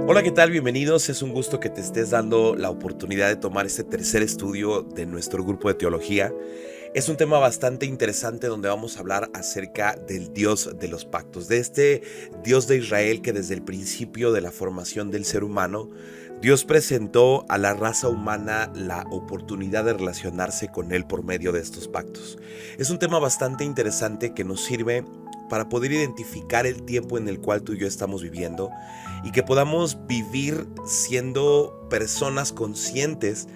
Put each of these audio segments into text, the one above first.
Hola, ¿qué tal? Bienvenidos. Es un gusto que te estés dando la oportunidad de tomar este tercer estudio de nuestro grupo de teología. Es un tema bastante interesante donde vamos a hablar acerca del Dios de los pactos, de este Dios de Israel que desde el principio de la formación del ser humano, Dios presentó a la raza humana la oportunidad de relacionarse con Él por medio de estos pactos. Es un tema bastante interesante que nos sirve para poder identificar el tiempo en el cual tú y yo estamos viviendo y que podamos vivir siendo personas conscientes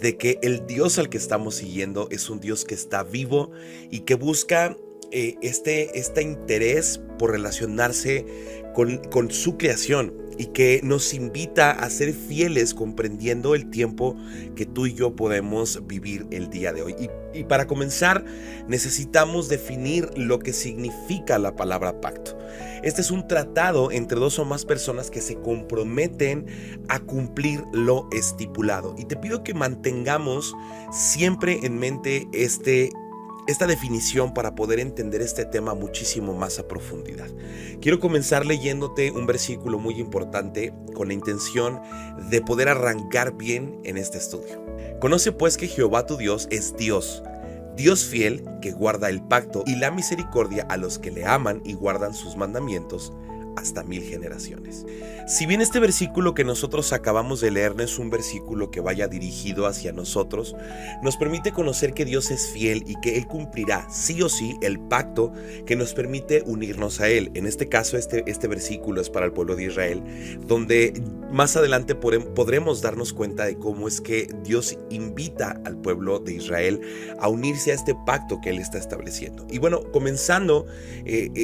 de que el Dios al que estamos siguiendo es un Dios que está vivo y que busca este interés por relacionarse con su creación y que nos invita a ser fieles comprendiendo el tiempo que tú y yo podemos vivir el día de hoy. Y para comenzar, necesitamos definir lo que significa la palabra pacto. Este es un tratado entre dos o más personas que se comprometen a cumplir lo estipulado. Y te pido que mantengamos siempre en mente esta definición para poder entender este tema muchísimo más a profundidad. Quiero comenzar leyéndote un versículo muy importante con la intención de poder arrancar bien en este estudio. Conoce pues que Jehová tu Dios es Dios, Dios fiel que guarda el pacto y la misericordia a los que le aman y guardan sus mandamientos hasta 1000 generaciones. Si bien este versículo que nosotros acabamos de leer no es un versículo que vaya dirigido hacia nosotros, nos permite conocer que Dios es fiel y que Él cumplirá sí o sí el pacto que nos permite unirnos a Él. En este caso, este versículo es para el pueblo de Israel, donde más adelante podremos darnos cuenta de cómo es que Dios invita al pueblo de Israel a unirse a este pacto que Él está estableciendo. Y bueno, comenzando,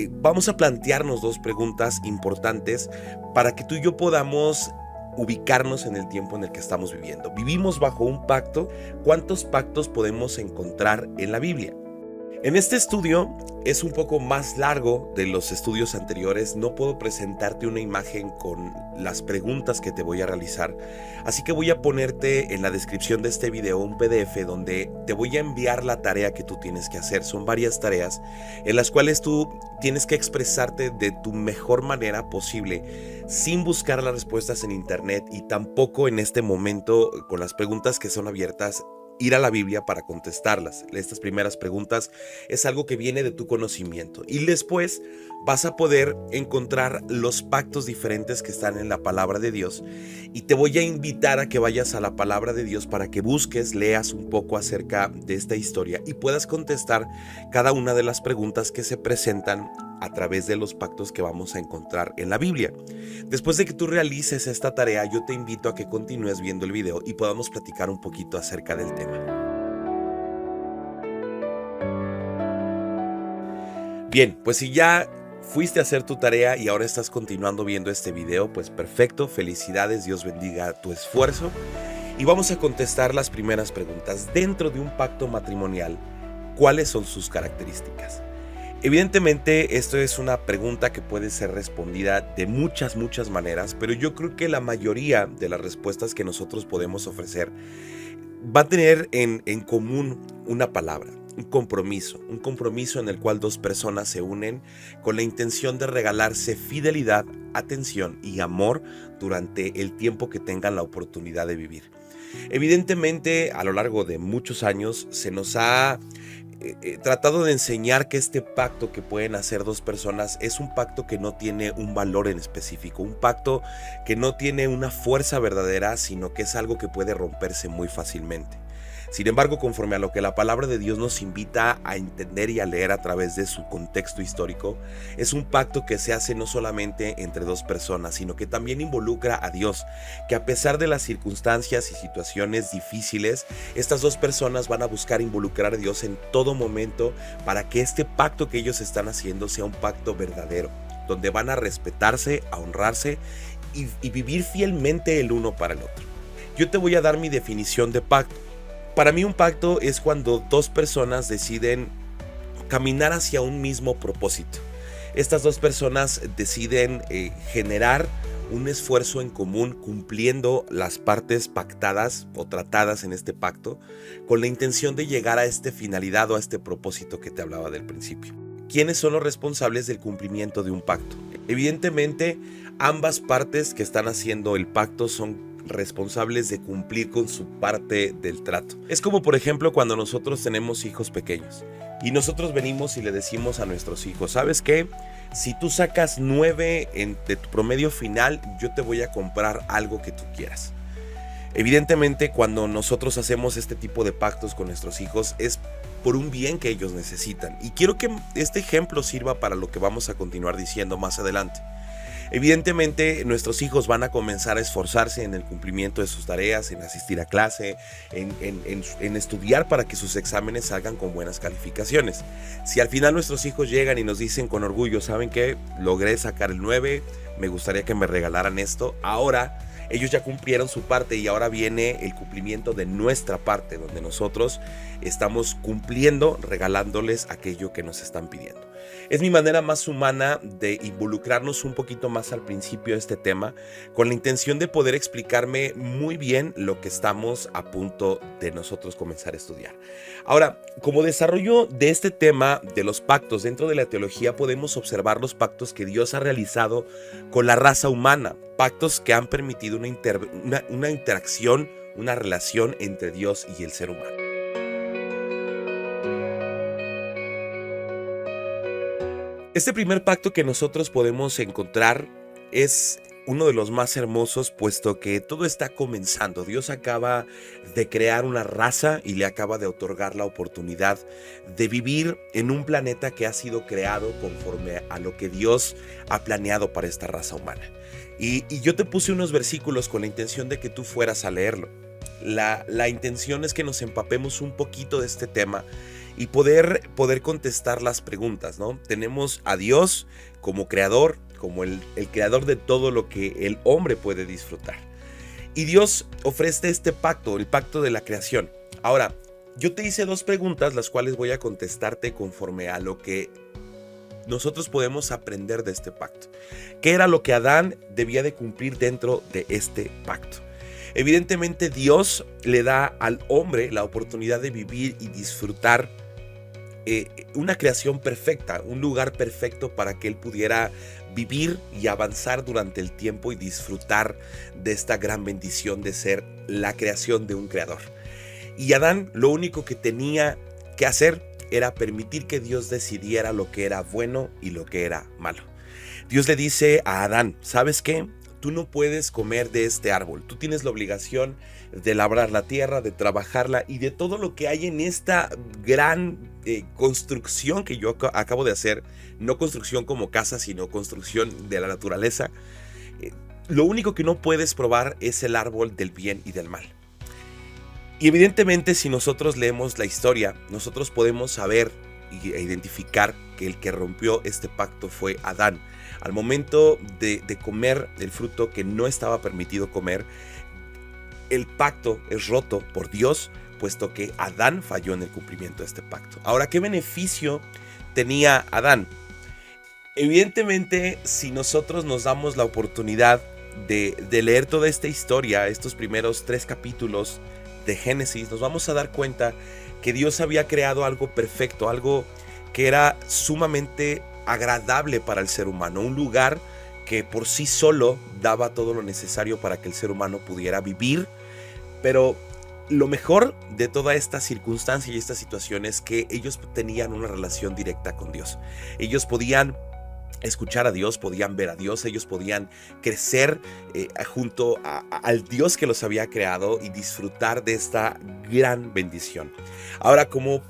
vamos a plantearnos dos preguntas importantes para que tú y yo podamos ubicarnos en el tiempo en el que estamos viviendo. ¿Vivimos bajo un pacto? ¿Cuántos pactos podemos encontrar en la Biblia? En este estudio es un poco más largo de los estudios anteriores. No puedo presentarte una imagen con las preguntas que te voy a realizar, así que voy a ponerte en la descripción de este video un PDF donde te voy a enviar la tarea que tú tienes que hacer. Son varias tareas en las cuales tú tienes que expresarte de tu mejor manera posible, sin buscar las respuestas en internet y tampoco en este momento con las preguntas que son abiertas ir a la Biblia para contestarlas. Estas primeras preguntas es algo que viene de tu conocimiento y después vas a poder encontrar los pactos diferentes que están en la palabra de Dios y te voy a invitar a que vayas a la palabra de Dios para que busques, leas un poco acerca de esta historia y puedas contestar cada una de las preguntas que se presentan a través de los pactos que vamos a encontrar en la Biblia. Después de que tú realices esta tarea, yo te invito a que continúes viendo el video y podamos platicar un poquito acerca del tema. Bien, pues si ya fuiste a hacer tu tarea y ahora estás continuando viendo este video, pues perfecto, felicidades, Dios bendiga tu esfuerzo. Y vamos a contestar las primeras preguntas. Dentro de un pacto matrimonial, ¿cuáles son sus características? Evidentemente, esto es una pregunta que puede ser respondida de muchas maneras, pero yo creo que la mayoría de las respuestas que nosotros podemos ofrecer va a tener en común una palabra, un compromiso en el cual dos personas se unen con la intención de regalarse fidelidad, atención y amor durante el tiempo que tengan la oportunidad de vivir. Evidentemente, a lo largo de muchos años se nos ha tratado de enseñar que este pacto que pueden hacer dos personas es un pacto que no tiene un valor en específico, un pacto que no tiene una fuerza verdadera, sino que es algo que puede romperse muy fácilmente. Sin embargo, conforme a lo que la palabra de Dios nos invita a entender y a leer a través de su contexto histórico, es un pacto que se hace no solamente entre dos personas, sino que también involucra a Dios, que a pesar de las circunstancias y situaciones difíciles, estas dos personas van a buscar involucrar a Dios en todo momento para que este pacto que ellos están haciendo sea un pacto verdadero, donde van a respetarse, a honrarse y vivir fielmente el uno para el otro. Yo te voy a dar mi definición de pacto. Para mí un pacto es cuando dos personas deciden caminar hacia un mismo propósito. Estas dos personas deciden generar un esfuerzo en común cumpliendo las partes pactadas o tratadas en este pacto con la intención de llegar a esta finalidad o a este propósito que te hablaba del principio. ¿Quiénes son los responsables del cumplimiento de un pacto? Evidentemente, ambas partes que están haciendo el pacto son responsables de cumplir con su parte del trato. Es como por ejemplo cuando nosotros tenemos hijos pequeños y nosotros venimos y le decimos a nuestros hijos, ¿sabes qué? Si tú sacas 9 de tu promedio final, yo te voy a comprar algo que tú quieras. Evidentemente, cuando nosotros hacemos este tipo de pactos con nuestros hijos es por un bien que ellos necesitan. Y quiero que este ejemplo sirva para lo que vamos a continuar diciendo más adelante. Evidentemente, nuestros hijos van a comenzar a esforzarse en el cumplimiento de sus tareas, en asistir a clase, en estudiar para que sus exámenes salgan con buenas calificaciones. Si al final nuestros hijos llegan y nos dicen con orgullo, ¿saben qué? Logré sacar el 9, me gustaría que me regalaran esto. Ahora ellos ya cumplieron su parte y ahora viene el cumplimiento de nuestra parte, donde nosotros estamos cumpliendo, regalándoles aquello que nos están pidiendo. Es mi manera más humana de involucrarnos un poquito más al principio de este tema, con la intención de poder explicarme muy bien lo que estamos a punto de nosotros comenzar a estudiar. Ahora, como desarrollo de este tema de los pactos dentro de la teología, podemos observar los pactos que Dios ha realizado con la raza humana, pactos que han permitido una interacción, una relación entre Dios y el ser humano. Este primer pacto que nosotros podemos encontrar es uno de los más hermosos, puesto que todo está comenzando. Dios acaba de crear una raza y le acaba de otorgar la oportunidad de vivir en un planeta que ha sido creado conforme a lo que Dios ha planeado para esta raza humana. Y yo te puse unos versículos con la intención de que tú fueras a leerlo. La intención es que nos empapemos un poquito de este tema y poder contestar las preguntas, ¿no? Tenemos a Dios como creador, como el creador de todo lo que el hombre puede disfrutar. Y Dios ofrece este pacto, el pacto de la creación. Ahora, yo te hice 2 preguntas, las cuales voy a contestarte conforme a lo que nosotros podemos aprender de este pacto. ¿Qué era lo que Adán debía de cumplir dentro de este pacto? Evidentemente, Dios le da al hombre la oportunidad de vivir y disfrutar una creación perfecta, un lugar perfecto para que él pudiera vivir y avanzar durante el tiempo y disfrutar de esta gran bendición de ser la creación de un creador. Y Adán lo único que tenía que hacer era permitir que Dios decidiera lo que era bueno y lo que era malo. Dios le dice a Adán, ¿sabes qué? Tú no puedes comer de este árbol. Tú tienes la obligación de labrar la tierra, de trabajarla y de todo lo que hay en esta gran construcción que yo acabo de hacer. No construcción como casa, sino construcción de la naturaleza. Lo único que no puedes probar es el árbol del bien y del mal. Y evidentemente, si nosotros leemos la historia, nosotros podemos saber e identificar que el que rompió este pacto fue Adán. Al momento de comer el fruto que no estaba permitido comer, el pacto es roto por Dios, puesto que Adán falló en el cumplimiento de este pacto. Ahora, ¿qué beneficio tenía Adán? Evidentemente, si nosotros nos damos la oportunidad de leer toda esta historia, estos primeros 3 capítulos de Génesis, nos vamos a dar cuenta que Dios había creado algo perfecto, algo que era sumamente agradable para el ser humano, un lugar que por sí solo daba todo lo necesario para que el ser humano pudiera vivir. Pero lo mejor de toda esta circunstancia y esta situación es que ellos tenían una relación directa con Dios. Ellos podían escuchar a Dios, podían ver a Dios, ellos podían crecer junto al Dios que los había creado y disfrutar de esta gran bendición. Ahora, como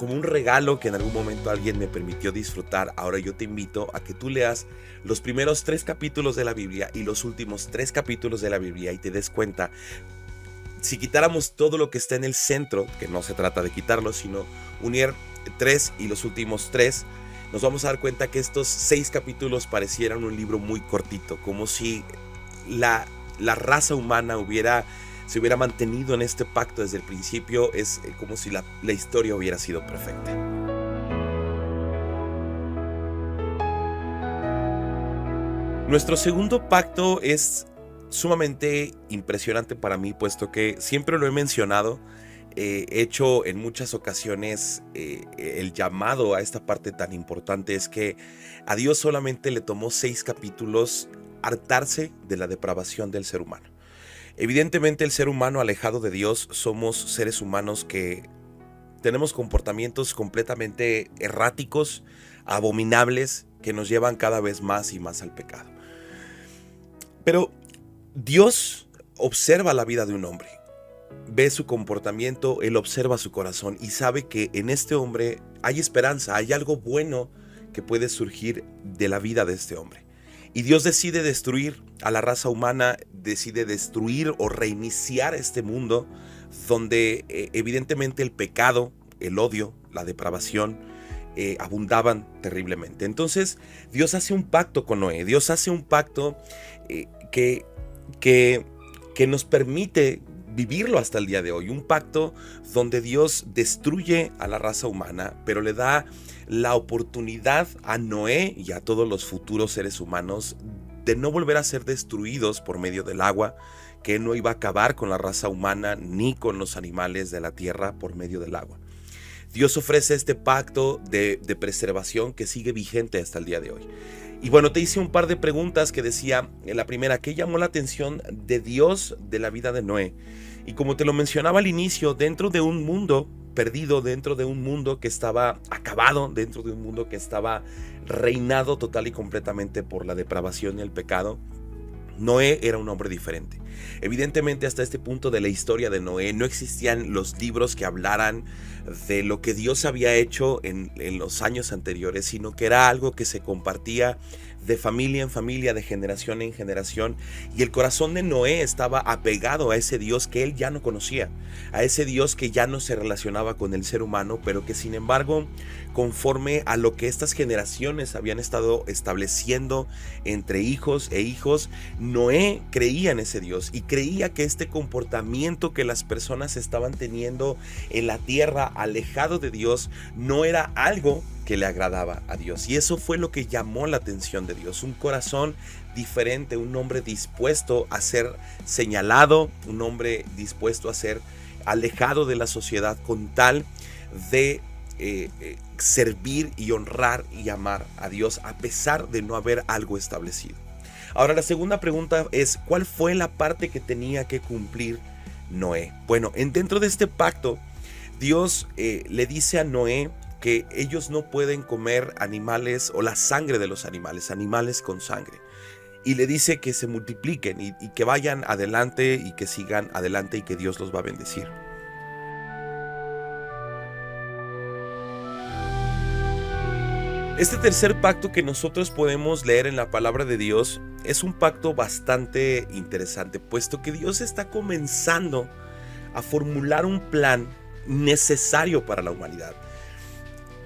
un regalo que en algún momento alguien me permitió disfrutar, ahora yo te invito a que tú leas los primeros 3 capítulos de la Biblia y los últimos 3 capítulos de la Biblia y te des cuenta. Si quitáramos todo lo que está en el centro, que no se trata de quitarlo, sino unir 3 y los últimos 3, nos vamos a dar cuenta que estos 6 capítulos parecieran un libro muy cortito, como si la raza humana se hubiera mantenido en este pacto desde el principio. Es como si la historia hubiera sido perfecta. Nuestro segundo pacto es sumamente impresionante para mí, puesto que siempre lo he mencionado hecho en muchas ocasiones el llamado a esta parte tan importante es que a Dios solamente le tomó 6 capítulos hartarse de la depravación del ser humano. Evidentemente el ser humano alejado de Dios somos seres humanos que tenemos comportamientos completamente erráticos, abominables, que nos llevan cada vez más y más al pecado. Pero Dios observa la vida de un hombre, ve su comportamiento, Él observa su corazón y sabe que en este hombre hay esperanza, hay algo bueno que puede surgir de la vida de este hombre. Y Dios decide destruir a la raza humana, decide destruir o reiniciar este mundo donde evidentemente el pecado, el odio, la depravación abundaban terriblemente. Entonces Dios hace un pacto con Noé, Dios hace un pacto que nos permite vivirlo hasta el día de hoy, un pacto donde Dios destruye a la raza humana, pero le da la oportunidad a Noé y a todos los futuros seres humanos de no volver a ser destruidos por medio del agua, que no iba a acabar con la raza humana ni con los animales de la tierra por medio del agua. Dios ofrece este pacto de preservación que sigue vigente hasta el día de hoy. Y bueno, te hice un par de preguntas que decía, la primera, ¿qué llamó la atención de Dios de la vida de Noé? Y como te lo mencionaba al inicio, dentro de un mundo perdido, dentro de un mundo que estaba acabado, dentro de un mundo que estaba reinado total y completamente por la depravación y el pecado, Noé era un hombre diferente. Evidentemente hasta este punto de la historia de Noé no existían los libros que hablaran de lo que Dios había hecho en los años anteriores, sino que era algo que se compartía de familia en familia, de generación en generación, y el corazón de Noé estaba apegado a ese Dios que él ya no conocía, a ese Dios que ya no se relacionaba con el ser humano, pero que sin embargo, conforme a lo que estas generaciones habían estado estableciendo entre hijos e hijos, Noé creía en ese Dios y creía que este comportamiento que las personas estaban teniendo en la tierra alejado de Dios no era algo que le agradaba a Dios. Y eso fue lo que llamó la atención de Dios, un corazón diferente, un hombre dispuesto a ser señalado, un hombre dispuesto a ser alejado de la sociedad con tal de servir y honrar y amar a Dios a pesar de no haber algo establecido. Ahora la segunda pregunta es, ¿cuál fue la parte que tenía que cumplir Noé? Bueno, dentro de este pacto, Dios le dice a Noé que ellos no pueden comer animales o la sangre de los animales, animales con sangre. Y le dice que se multipliquen y que vayan adelante y que sigan adelante y que Dios los va a bendecir. Este tercer pacto que nosotros podemos leer en la palabra de Dios es un pacto bastante interesante, puesto que Dios está comenzando a formular un plan necesario para la humanidad.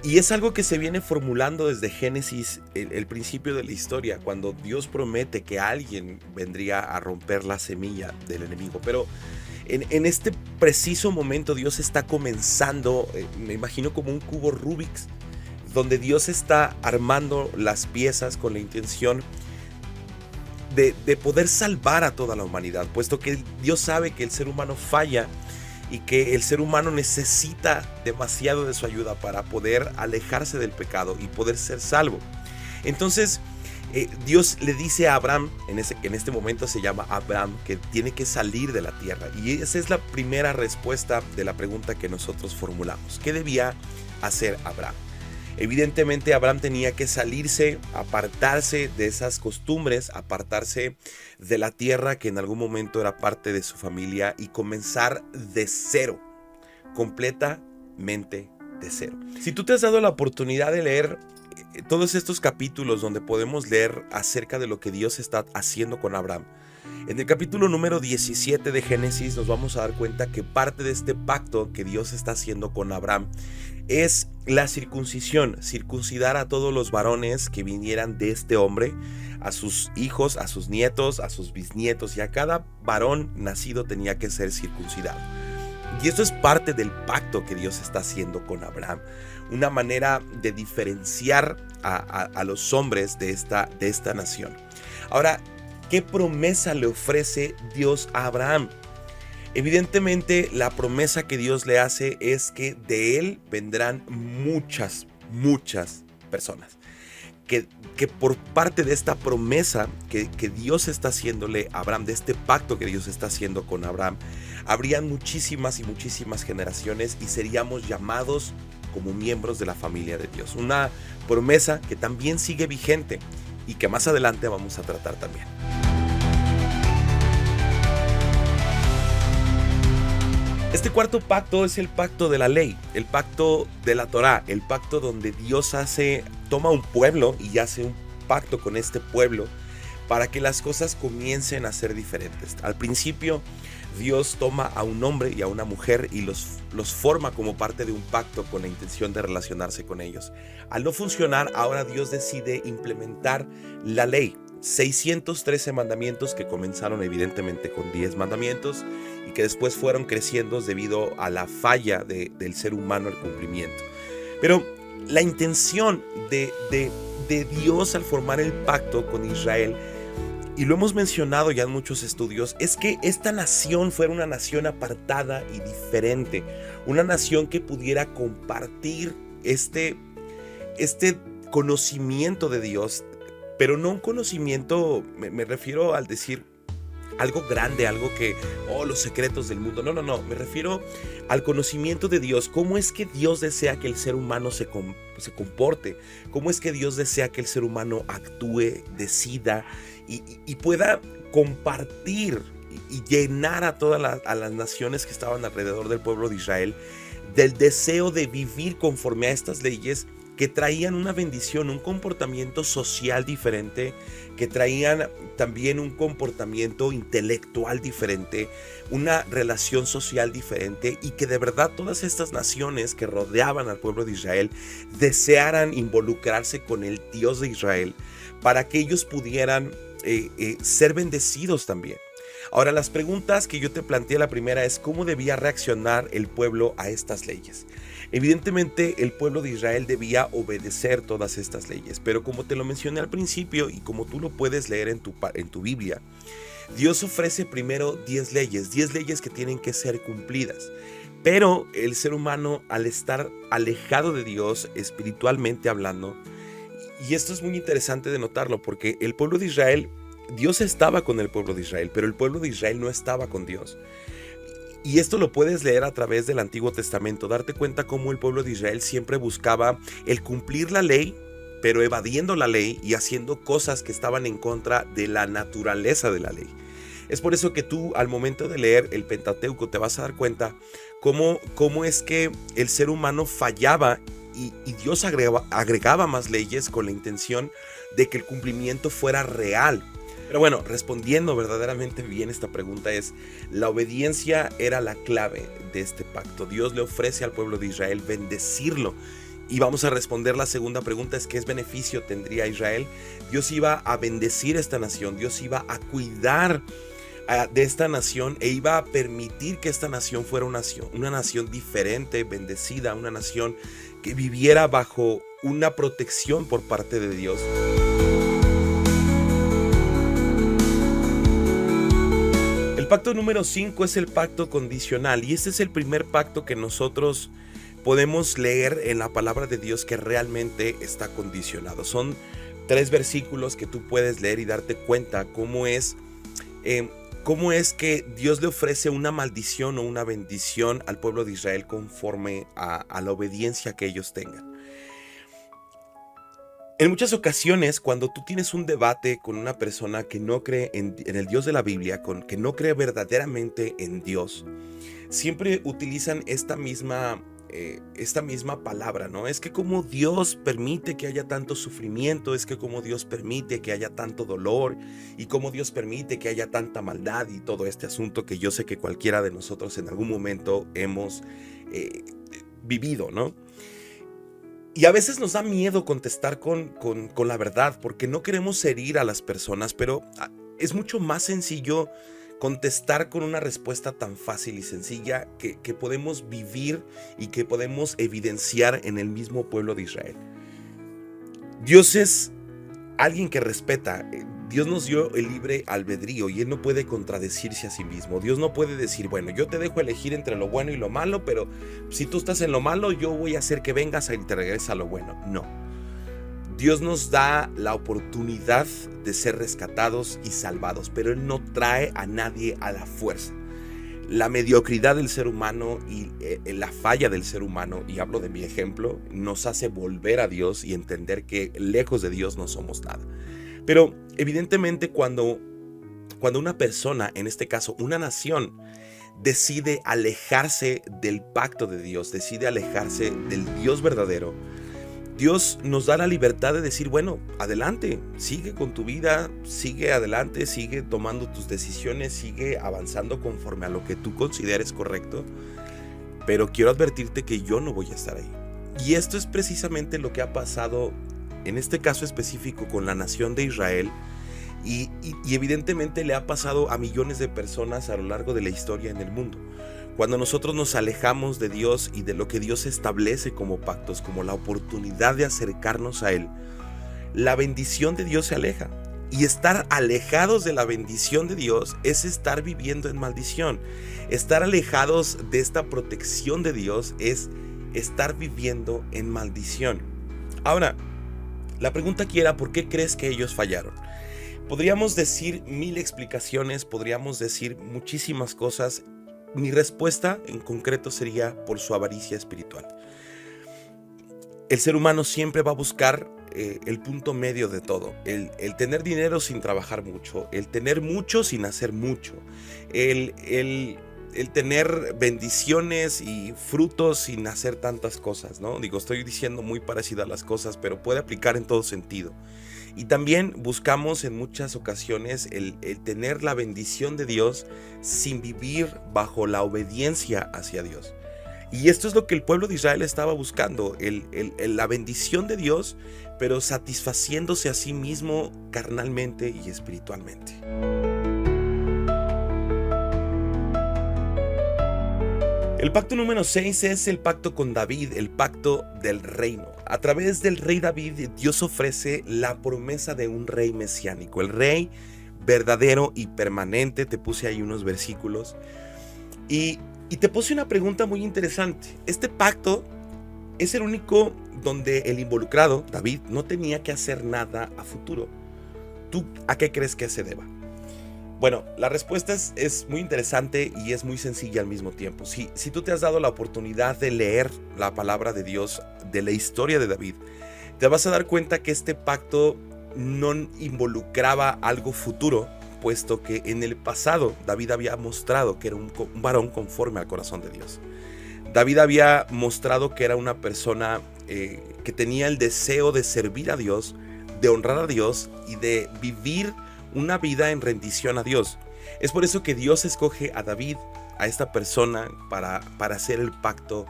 Y es algo que se viene formulando desde Génesis, el principio de la historia, cuando Dios promete que alguien vendría a romper la semilla del enemigo. Pero en este preciso momento Dios está comenzando, me imagino como un cubo Rubik's, donde Dios está armando las piezas con la intención de poder salvar a toda la humanidad, puesto que Dios sabe que el ser humano falla y que el ser humano necesita demasiado de su ayuda para poder alejarse del pecado y poder ser salvo. Entonces Dios le dice a Abraham, que en este momento se llama Abraham, que tiene que salir de la tierra. Y esa es la primera respuesta de la pregunta que nosotros formulamos. ¿Qué debía hacer Abraham? Evidentemente Abraham tenía que salirse, apartarse de esas costumbres, apartarse de la tierra que en algún momento era parte de su familia y comenzar de cero, completamente de cero. Si tú te has dado la oportunidad de leer todos estos capítulos donde podemos leer acerca de lo que Dios está haciendo con Abraham, en el capítulo número 17 de Génesis nos vamos a dar cuenta que parte de este pacto que Dios está haciendo con Abraham es la circuncisión, circuncidar a todos los varones que vinieran de este hombre, a sus hijos, a sus nietos, a sus bisnietos, y a cada varón nacido tenía que ser circuncidado. Y esto es parte del pacto que Dios está haciendo con Abraham, una manera de diferenciar a los hombres de esta nación. Ahora, ¿qué promesa le ofrece Dios a Abraham? Evidentemente, la promesa que Dios le hace es que de él vendrán muchas personas. Que por parte de esta promesa que Dios está haciéndole a Abraham, de este pacto que Dios está haciendo con Abraham, habrían muchísimas y muchísimas generaciones y seríamos llamados como miembros de la familia de Dios. Una promesa que también sigue vigente y que más adelante vamos a tratar también. Este cuarto pacto es el pacto de la ley, el pacto de la Torá, el pacto donde Dios toma un pueblo y hace un pacto con este pueblo para que las cosas comiencen a ser diferentes. Al principio, Dios toma a un hombre y a una mujer y los forma como parte de un pacto con la intención de relacionarse con ellos. Al no funcionar, ahora Dios decide implementar la ley. 613 mandamientos que comenzaron evidentemente con 10 mandamientos y que después fueron creciendo debido a la falla del ser humano al cumplimiento. Pero la intención de Dios al formar el pacto con Israel, y lo hemos mencionado ya en muchos estudios, es que esta nación fuera una nación apartada y diferente, una nación que pudiera compartir este conocimiento de Dios, pero no un conocimiento, me refiero al decir algo grande, algo que, los secretos del mundo. No, me refiero al conocimiento de Dios. ¿Cómo es que Dios desea que el ser humano se comporte? ¿Cómo es que Dios desea que el ser humano actúe, decida y pueda compartir y llenar a todas las naciones que estaban alrededor del pueblo de Israel del deseo de vivir conforme a estas leyes que traían una bendición, un comportamiento social diferente, que traían también un comportamiento intelectual diferente, una relación social diferente, y que de verdad todas estas naciones que rodeaban al pueblo de Israel desearan involucrarse con el Dios de Israel para que ellos pudieran ser bendecidos también. Ahora, las preguntas que yo te planteé, la primera es ¿cómo debía reaccionar el pueblo a estas leyes? Evidentemente el pueblo de Israel debía obedecer todas estas leyes, pero como te lo mencioné al principio y como tú lo puedes leer en tu Biblia, Dios ofrece primero 10 leyes que tienen que ser cumplidas. Pero el ser humano, al estar alejado de Dios espiritualmente hablando, y esto es muy interesante de notarlo porque el pueblo de Israel, Dios estaba con el pueblo de Israel, pero el pueblo de Israel no estaba con Dios. Y esto lo puedes leer a través del Antiguo Testamento, darte cuenta cómo el pueblo de Israel siempre buscaba el cumplir la ley, pero evadiendo la ley y haciendo cosas que estaban en contra de la naturaleza de la ley. Es por eso que tú, al momento de leer el Pentateuco, te vas a dar cuenta cómo es que el ser humano fallaba y Dios agregaba más leyes con la intención de que el cumplimiento fuera real. Pero bueno, respondiendo verdaderamente bien esta pregunta la obediencia era la clave de este pacto. Dios le ofrece al pueblo de Israel bendecirlo. Y vamos a responder la segunda pregunta, ¿qué beneficio tendría Israel? Dios iba a bendecir esta nación, Dios iba a cuidar de esta nación e iba a permitir que esta nación fuera una nación diferente, bendecida, una nación que viviera bajo una protección por parte de Dios. El pacto número 5 es el pacto condicional y este es el primer pacto que nosotros podemos leer en la palabra de Dios que realmente está condicionado. Son 3 versículos que tú puedes leer y darte cuenta cómo es que Dios le ofrece una maldición o una bendición al pueblo de Israel conforme a la obediencia que ellos tengan. En muchas ocasiones, cuando tú tienes un debate con una persona que no cree en el Dios de la Biblia, que no cree verdaderamente en Dios, siempre utilizan esta misma palabra, ¿no? Es que como Dios permite que haya tanto sufrimiento, es que como Dios permite que haya tanto dolor y como Dios permite que haya tanta maldad y todo este asunto que yo sé que cualquiera de nosotros en algún momento hemos vivido, ¿no? Y a veces nos da miedo contestar con la verdad porque no queremos herir a las personas, pero es mucho más sencillo contestar con una respuesta tan fácil y sencilla que podemos vivir y que podemos evidenciar en el mismo pueblo de Israel. Dios es alguien que respeta. Dios nos dio el libre albedrío y Él no puede contradecirse a sí mismo. Dios no puede decir, bueno, yo te dejo elegir entre lo bueno y lo malo, pero si tú estás en lo malo, yo voy a hacer que vengas y te regresa a lo bueno. No. Dios nos da la oportunidad de ser rescatados y salvados, pero Él no trae a nadie a la fuerza. La mediocridad del ser humano y la falla del ser humano, y hablo de mi ejemplo, nos hace volver a Dios y entender que lejos de Dios no somos nada. Pero evidentemente cuando una persona, en este caso una nación, decide alejarse del pacto de Dios, decide alejarse del Dios verdadero, Dios nos da la libertad de decir, bueno, adelante, sigue con tu vida, sigue adelante, sigue tomando tus decisiones, sigue avanzando conforme a lo que tú consideres correcto, pero quiero advertirte que yo no voy a estar ahí. Y esto es precisamente lo que ha pasado en este caso específico con la nación de Israel y evidentemente le ha pasado a millones de personas a lo largo de la historia en el mundo. Cuando nosotros nos alejamos de Dios y de lo que Dios establece como pactos, como la oportunidad de acercarnos a Él, la bendición de Dios se aleja. Y estar alejados de la bendición de Dios es estar viviendo en maldición. Estar alejados de esta protección de Dios es estar viviendo en maldición. Ahora, la pregunta aquí era, ¿por qué crees que ellos fallaron? Podríamos decir mil explicaciones, podríamos decir muchísimas cosas. Mi respuesta en concreto sería por su avaricia espiritual. El ser humano siempre va a buscar el punto medio de todo. El tener dinero sin trabajar mucho, el tener mucho sin hacer mucho, el tener bendiciones y frutos sin hacer tantas cosas, ¿no? Digo, estoy diciendo muy parecido a las cosas, pero puede aplicar en todo sentido. Y también buscamos en muchas ocasiones el tener la bendición de Dios sin vivir bajo la obediencia hacia Dios. Y esto es lo que el pueblo de Israel estaba buscando, la bendición de Dios, pero satisfaciéndose a sí mismo carnalmente y espiritualmente. El pacto número 6 es el pacto con David, el pacto del reino. A través del rey David, Dios ofrece la promesa de un rey mesiánico, el rey verdadero y permanente. Te puse ahí unos versículos y te puse una pregunta muy interesante. Este pacto es el único donde el involucrado, David, no tenía que hacer nada a futuro. ¿Tú a qué crees que se deba? Bueno, la respuesta es muy interesante y es muy sencilla al mismo tiempo. Si tú te has dado la oportunidad de leer la palabra de Dios, de la historia de David, te vas a dar cuenta que este pacto no involucraba algo futuro, puesto que en el pasado David había mostrado que era un varón conforme al corazón de Dios. David había mostrado que era una persona que tenía el deseo de servir a Dios, de honrar a Dios y de vivir una vida en rendición a Dios. Es por eso que Dios escoge a David, a esta persona, para hacer el pacto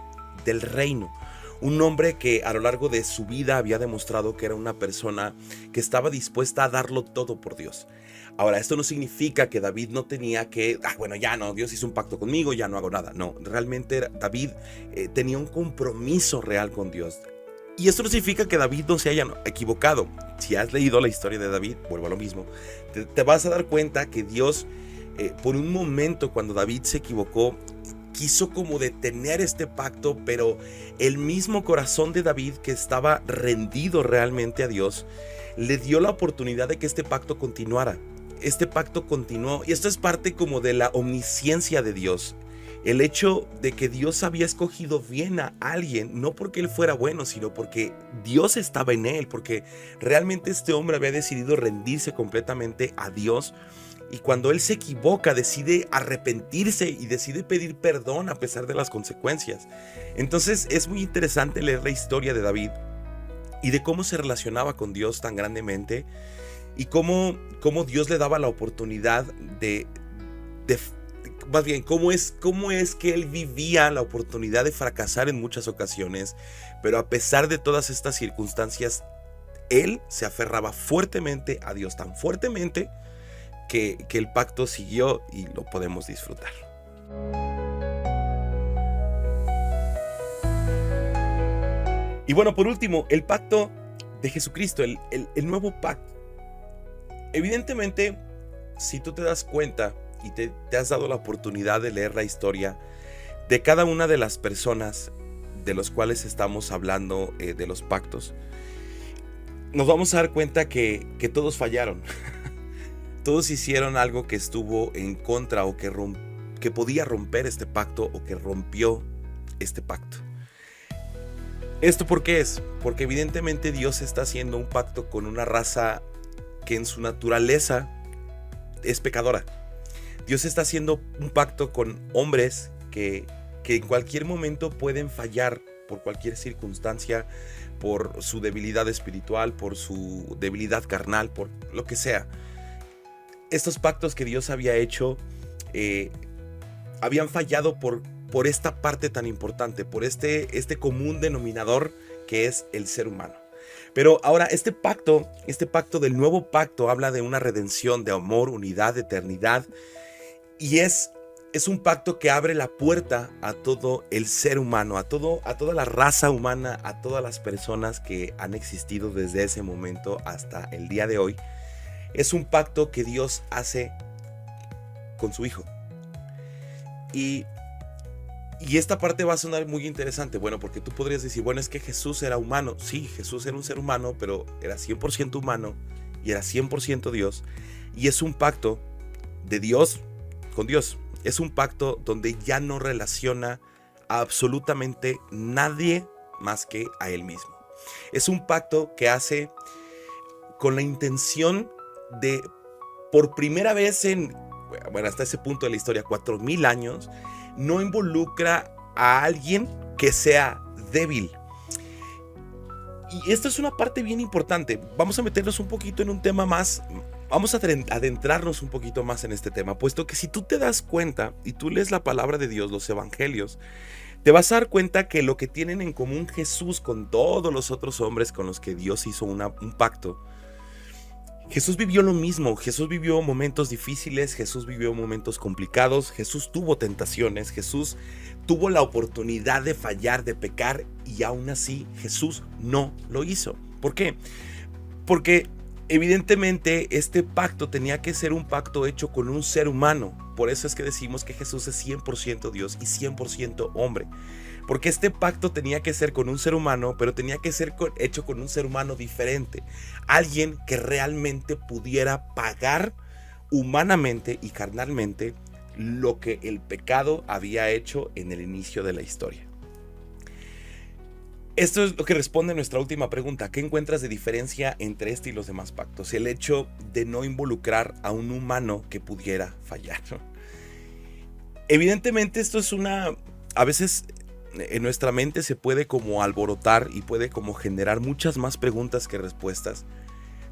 del reino. Un hombre que a lo largo de su vida había demostrado que era una persona que estaba dispuesta a darlo todo por Dios. Ahora, esto no significa que David no tenía que, bueno, ya no, Dios hizo un pacto conmigo, ya no hago nada. No, realmente David tenía un compromiso real con Dios. Y esto no significa que David no se haya equivocado. Si has leído la historia de David, vuelvo a lo mismo, te vas a dar cuenta que Dios, por un momento cuando David se equivocó, quiso como detener este pacto, pero el mismo corazón de David, que estaba rendido realmente a Dios, le dio la oportunidad de que este pacto continuara. Este pacto continuó, y esto es parte como de la omnisciencia de Dios. El hecho de que Dios había escogido bien a alguien, no porque él fuera bueno, sino porque Dios estaba en él, porque realmente este hombre había decidido rendirse completamente a Dios. Y cuando él se equivoca, decide arrepentirse y decide pedir perdón a pesar de las consecuencias. Entonces es muy interesante leer la historia de David y de cómo se relacionaba con Dios tan grandemente y cómo Dios le daba la oportunidad más bien, cómo es que él vivía la oportunidad de fracasar en muchas ocasiones, pero a pesar de todas estas circunstancias, él se aferraba fuertemente a Dios, tan fuertemente que el pacto siguió y lo podemos disfrutar. Y bueno, por último, el pacto de Jesucristo, el nuevo pacto. Evidentemente, si tú te das cuenta y te has dado la oportunidad de leer la historia de cada una de las personas de los cuales estamos hablando, de los pactos, nos vamos a dar cuenta que todos fallaron. Todos hicieron algo que estuvo en contra o que podía romper este pacto o que rompió este pacto. ¿Esto por qué es? Porque evidentemente Dios está haciendo un pacto con una raza que en su naturaleza es pecadora. Dios está haciendo un pacto con hombres que en cualquier momento pueden fallar por cualquier circunstancia, por su debilidad espiritual, por su debilidad carnal, por lo que sea. Estos pactos que Dios había hecho habían fallado por esta parte tan importante, por este común denominador que es el ser humano. Pero ahora este pacto del nuevo pacto habla de una redención, de amor, unidad, eternidad, y es un pacto que abre la puerta a todo el ser humano, a toda la raza humana, a todas las personas que han existido desde ese momento hasta el día de hoy. Es un pacto que Dios hace con su Hijo. Y esta parte va a sonar muy interesante, bueno, porque tú podrías decir, bueno, es que Jesús era humano. Sí, Jesús era un ser humano, pero era 100% humano y era 100% Dios. Y es un pacto de Dios con Dios. Es un pacto donde ya no relaciona a absolutamente nadie más que a Él mismo. Es un pacto que hace con la intención de, por primera vez hasta ese punto de la historia, 4000 años, no involucra a alguien que sea débil. Y esto es una parte bien importante. Vamos a meternos un poquito en un tema más. Vamos a adentrarnos un poquito más en este tema, puesto que si tú te das cuenta y tú lees la palabra de Dios, los evangelios, te vas a dar cuenta que lo que tienen en común Jesús con todos los otros hombres con los que Dios hizo un pacto. Jesús vivió lo mismo. Jesús vivió momentos difíciles, Jesús vivió momentos complicados, Jesús tuvo tentaciones, Jesús tuvo la oportunidad de fallar, de pecar, y aún así Jesús no lo hizo. ¿Por qué? Porque evidentemente este pacto tenía que ser un pacto hecho con un ser humano. Por eso es que decimos que Jesús es 100% Dios y 100% hombre. Porque este pacto tenía que ser con un ser humano, pero tenía que ser hecho con un ser humano diferente. Alguien que realmente pudiera pagar humanamente y carnalmente lo que el pecado había hecho en el inicio de la historia. Esto es lo que responde a nuestra última pregunta. ¿Qué encuentras de diferencia entre este y los demás pactos? El hecho de no involucrar a un humano que pudiera fallar. Evidentemente esto es a veces en nuestra mente se puede como alborotar y puede como generar muchas más preguntas que respuestas.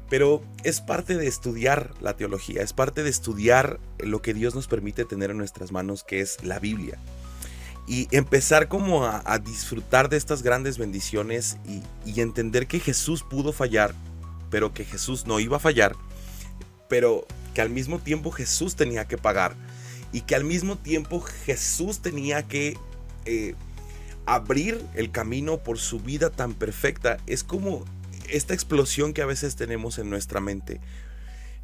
Pero es parte de estudiar la teología, es parte de estudiar lo que Dios nos permite tener en nuestras manos, que es la Biblia. Y empezar como a disfrutar de estas grandes bendiciones y entender que Jesús pudo fallar, pero que Jesús no iba a fallar, pero que al mismo tiempo Jesús tenía que pagar y que al mismo tiempo Jesús tenía que abrir el camino por su vida tan perfecta. Es como esta explosión que a veces tenemos en nuestra mente.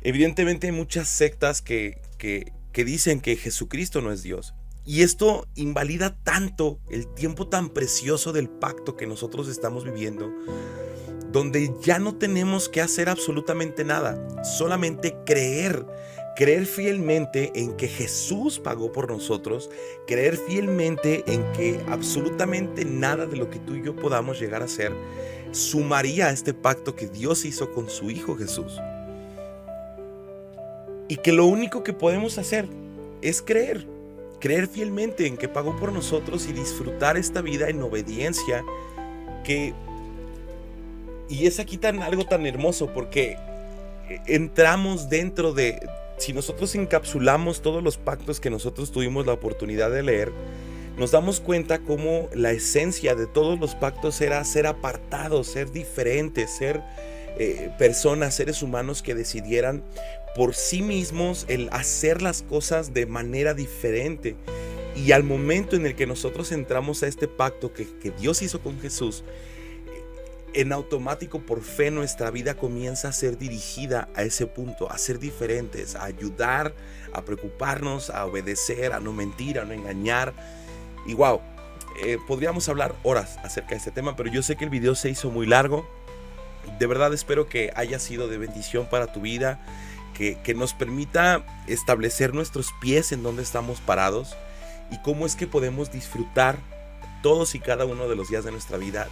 Evidentemente hay muchas sectas que dicen que Jesucristo no es Dios. Y esto invalida tanto el tiempo tan precioso del pacto que nosotros estamos viviendo, donde ya no tenemos que hacer absolutamente nada, solamente creer fielmente en que Jesús pagó por nosotros, creer fielmente en que absolutamente nada de lo que tú y yo podamos llegar a hacer sumaría a este pacto que Dios hizo con su Hijo Jesús. Y que lo único que podemos hacer es creer fielmente en que pagó por nosotros y disfrutar esta vida en obediencia. Y es aquí algo tan hermoso, porque entramos dentro de, si nosotros encapsulamos todos los pactos que nosotros tuvimos la oportunidad de leer, nos damos cuenta cómo la esencia de todos los pactos era ser apartados, ser diferentes, ser personas, seres humanos que decidieran por sí mismos el hacer las cosas de manera diferente. Y al momento en el que nosotros entramos a este pacto que Dios hizo con Jesús, en automático, por fe, nuestra vida comienza a ser dirigida a ese punto, a ser diferentes, a ayudar, a preocuparnos, a obedecer, a no mentir, a no engañar. Y wow, podríamos hablar horas acerca de este tema, pero yo sé que el video se hizo muy largo. De verdad espero que haya sido de bendición para tu vida, que nos permita establecer nuestros pies en donde estamos parados y cómo es que podemos disfrutar todos y cada uno de los días de nuestra vida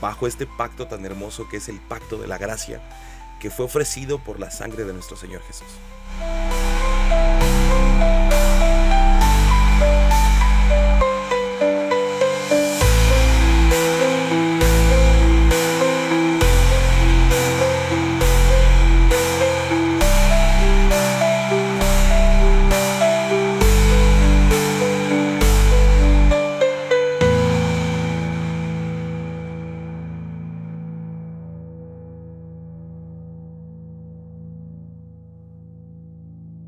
bajo este pacto tan hermoso que es el pacto de la gracia, que fue ofrecido por la sangre de nuestro Señor Jesús.